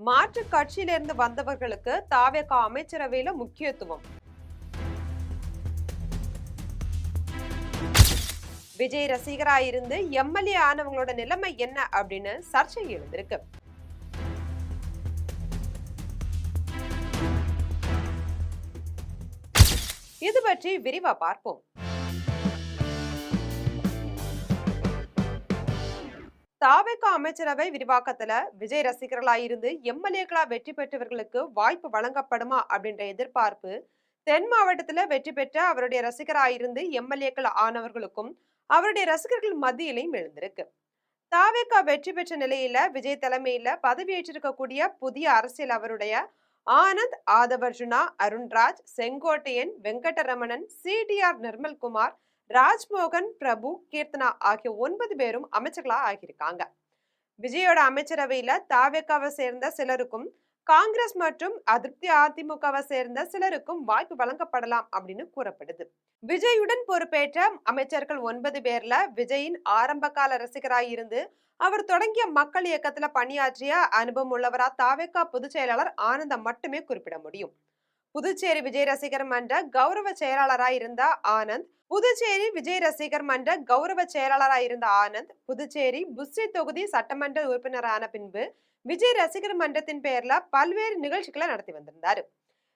மாற்று கட்சியிலிருந்து வந்தவர்களுக்கு தாவேக அமைச்சரவையில முக்கியத்துவம். விஜய் ரசிகரா இருந்து எம்எல்ஏ ஆனவங்களோட நிலைமை என்ன அப்படின்னு சர்ச்சை எழுந்திருக்கு. இது பற்றி விரிவா பார்ப்போம். தாவேக அமைச்சரவை விரிவாக்கத்துல விஜய் ரசிகர்களா இருந்து எம்எல்ஏக்களா வெற்றி பெற்றவர்களுக்கு வாய்ப்பு வழங்கப்படுமா அப்படின்ற எதிர்பார்ப்பு தென் மாவட்டத்துல வெற்றி பெற்ற அவருடைய ரசிகரா இருந்து எம்எல்ஏக்கள் ஆனவர்களுக்கும் அவருடைய ரசிகர்கள் மத்தியிலையும் எழுந்திருக்கு. தாவேக வெற்றி பெற்ற நிலையில விஜய் தலைமையில பதவியேற்றிருக்கக்கூடிய புதிய அரசியல் அவருடைய ஆனந்த், ஆதவர்ஜுனா, அருண்ராஜ், செங்கோட்டையன், வெங்கடரமணன், சிடிஆர் நிர்மல்குமார், ராஜ்மோகன், பிரபு, கீர்த்தனா ஆகிய 9 பேரும் அமைச்சர்களா ஆகியிருக்காங்க. விஜயோட அமைச்சரவையில தாவேகாவை சேர்ந்த சிலருக்கும் காங்கிரஸ் மற்றும் அதிருப்தி அதிமுகவை சேர்ந்த சிலருக்கும் வாய்ப்பு வழங்கப்படலாம் அப்படின்னு கூறப்படுது. விஜயுடன் பொறுப்பேற்ற அமைச்சர்கள் 9 பேர்ல விஜயின் ஆரம்ப கால ரசிகராய் இருந்து அவர் தொடங்கிய மக்கள் இயக்கத்துல பணியாற்றிய அனுபவம் உள்ளவரா தாவேகா பொதுச் செயலாளர் ஆனந்தம் மட்டுமே குறிப்பிட முடியும். புதுச்சேரி விஜய் ரசிகர் மன்ற கௌரவ செயலாளராய் இருந்த ஆனந்த், புதுச்சேரி விஜய் ரசிகர் மன்ற கௌரவ செயலாளராய் இருந்த ஆனந்த் புதுச்சேரி புஸ்ரி தொகுதி சட்டமன்ற உறுப்பினரான பின்பு விஜய் ரசிகர் மன்றத்தின் பெயர்ல பல்வேறு நிகழ்ச்சிகளை நடத்தி வந்திருந்தாரு.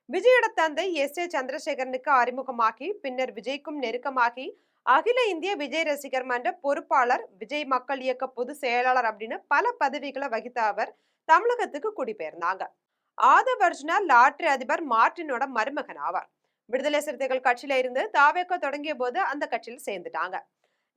விஜயோட தந்தை எஸ் ஏ சந்திரசேகரனுக்கு அறிமுகமாகி பின்னர் விஜய்க்கும் நெருக்கமாகி அகில இந்திய விஜய் ரசிகர் மன்ற பொறுப்பாளர், விஜய் மக்கள் இயக்க பொதுச் செயலாளர் அப்படின்னு பல பதவிகளை வகித்த அவர் தமிழகத்துக்கு குடிபெயர்ந்தாங்க. ஆதவர்ஜுனா லாட்டரி அதிபர் மார்டினோட மருமகன் ஆவார். விடுதலை சிறுத்தைகள் கட்சியில இருந்து தாவேக தொடங்கிய போது அந்த கட்சியில் சேர்ந்துட்டாங்க.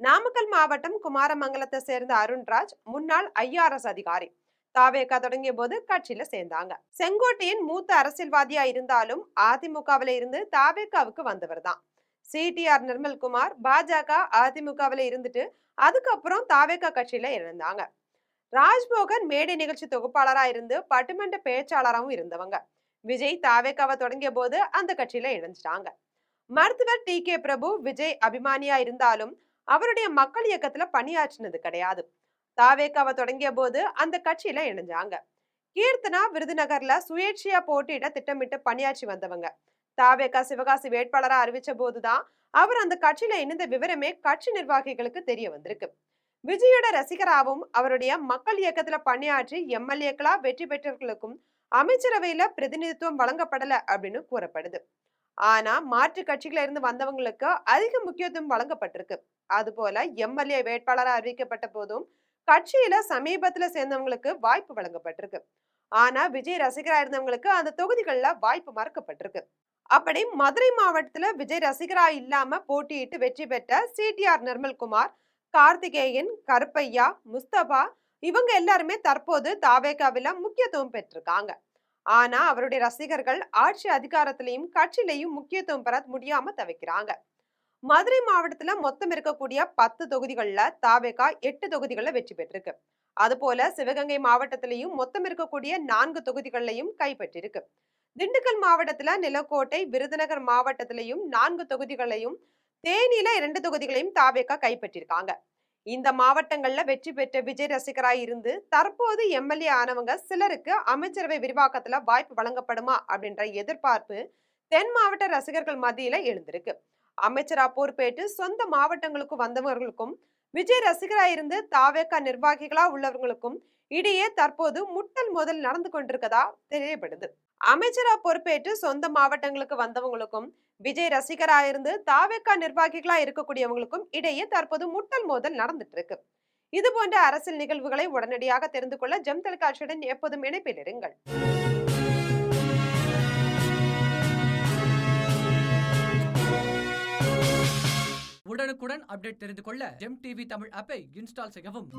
நாமக்கல் மாவட்டம் குமாரமங்கலத்தை சேர்ந்த அருண்ராஜ் முன்னாள் IRS அதிகாரி. தாவேக தொடங்கிய போது கட்சியில சேர்ந்தாங்க. செங்கோட்டையின் மூத்த அரசியல்வாதியா இருந்தாலும் அதிமுகவில இருந்து தாவேகாவுக்கு வந்தவர் தான். சிடிஆர் நிர்மல்குமார் பாஜக அதிமுகவில இருந்துட்டு அதுக்கப்புறம் தாவேக கட்சியில இருந்தாங்க. ராஜ்மோகன் மேடை நிகழ்ச்சி தொகுப்பாளரா இருந்து பட்டிமன்ற பேச்சாளராகவும் இருந்தவங்க. விஜய் தாவேகாவை தொடங்கிய போது அந்த கட்சியில இணைஞ்சிட்டாங்க. மருத்துவர் TK பிரபு விஜய் அபிமானியா இருந்தாலும் அவருடைய மக்கள் இயக்கத்துல பணியாற்றினது கிடையாது. தாவேகாவை தொடங்கிய போது அந்த கட்சியில இணைஞ்சாங்க. கீர்த்தனா விருதுநகர்ல சுயேட்சையா போட்டியிட திட்டமிட்டு பணியாற்றி வந்தவங்க. தாவேகா சிவகாசி வேட்பாளரா அறிவிச்ச போதுதான் அவர் அந்த கட்சியில இணைந்த விவரமே கட்சி நிர்வாகிகளுக்கு தெரிய வந்திருக்கு. விஜயோட ரசிகராகவும் அவருடைய மக்கள் இயக்கத்துல பணியாற்றி எம்எல்ஏக்களா வெற்றி பெற்றவர்களுக்கும் அமைச்சரவையில பிரதிநிதித்துவம் வழங்கப்படல அப்படின்னு கூறப்படுது. ஆனா மாற்று கட்சிகள இருந்து வந்தவங்களுக்கு அதிக முக்கியத்துவம் வழங்கப்பட்டிருக்கு. அது போல எம்எல்ஏ வேட்பாளரா அறிவிக்கப்பட்ட போதும் கட்சியில சமீபத்துல சேர்ந்தவங்களுக்கு வாய்ப்பு வழங்கப்பட்டிருக்கு. ஆனா விஜய் ரசிகரா இருந்தவங்களுக்கு அந்த தொகுதிகள்ல வாய்ப்பு மறுக்கப்பட்டிருக்கு. அப்படி மதுரை மாவட்டத்துல விஜய் ரசிகரா இல்லாம போட்டியிட்டு வெற்றி பெற்ற சிடிஆர் நிர்மல்குமார், கார்த்திகேயன், கருப்பையா, முஸ்தபா இவங்க எல்லாருமே தற்போது தாவேகாவில முக்கியத்துவம் பெற்றிருக்காங்க. ஆனா அவருடைய ரசிகர்கள் ஆட்சி அதிகாரத்திலையும் கட்சியிலையும் முக்கியத்துவம் பெற முடியாம தவிக்கிறாங்க. மதுரை மாவட்டத்துல மொத்தம் இருக்கக்கூடிய 10 தொகுதிகள்ல தாவேகா 8 தொகுதிகளில் வெற்றி பெற்றிருக்கு. அது போல சிவகங்கை மாவட்டத்திலையும் மொத்தம் இருக்கக்கூடிய 4 தொகுதிகளையும் கைப்பற்றிருக்கு. திண்டுக்கல் மாவட்டத்துல நிலக்கோட்டை, விருதுநகர் மாவட்டத்திலையும் 4 தொகுதிகளையும், தேனியில 2 தொகுதிகளையும் தாவேகா கைப்பற்றிருக்காங்க. இந்த மாவட்டங்கள்ல வெற்றி பெற்ற விஜய் ரசிகராய் இருந்து தற்போது எம்எல்ஏ ஆனவங்க சிலருக்கு அமைச்சரவை விரிவாக்கத்துல வாய்ப்பு வழங்கப்படுமா அப்படின்ற எதிர்பார்ப்பு தென் மாவட்ட ரசிகர்கள் மத்தியில எழுந்திருக்கு. அமைச்சரா பொறுப்பேற்று சொந்த மாவட்டங்களுக்கு வந்தவர்களுக்கும் விஜய் ரசிகராய் இருந்து தாவேகா நிர்வாகிகளா உள்ளவர்களுக்கும் இடையே தற்போது முட்டல் மோதல் நடந்து கொண்டிருக்கதா தெரியப்படுது. அமைச்சரா பொறுப்பேற்று சொந்த மாவட்டங்களுக்கு வந்தவங்களுக்கும் விஜய் ரசிகரா இருந்து தாவேகா நிர்வாகிகளா இருக்கக்கூடியவங்களுக்கும் இடையே தற்போது முட்டல் மோதல் நடந்துட்டு இருக்கு. இது போன்ற அரசியல் நிகழ்வுகளை உடனடியாக தெரிந்து கொள்ள ஜெம் தொலைக்காட்சியுடன் எப்போதும் இணைப்பில் இருங்கள். உடனுக்குடன் அப்டேட் தெரிந்து கொள்ள ஜெம் டிவி தமிழ் ஆப்பை இன்ஸ்டால் செய்யவும்.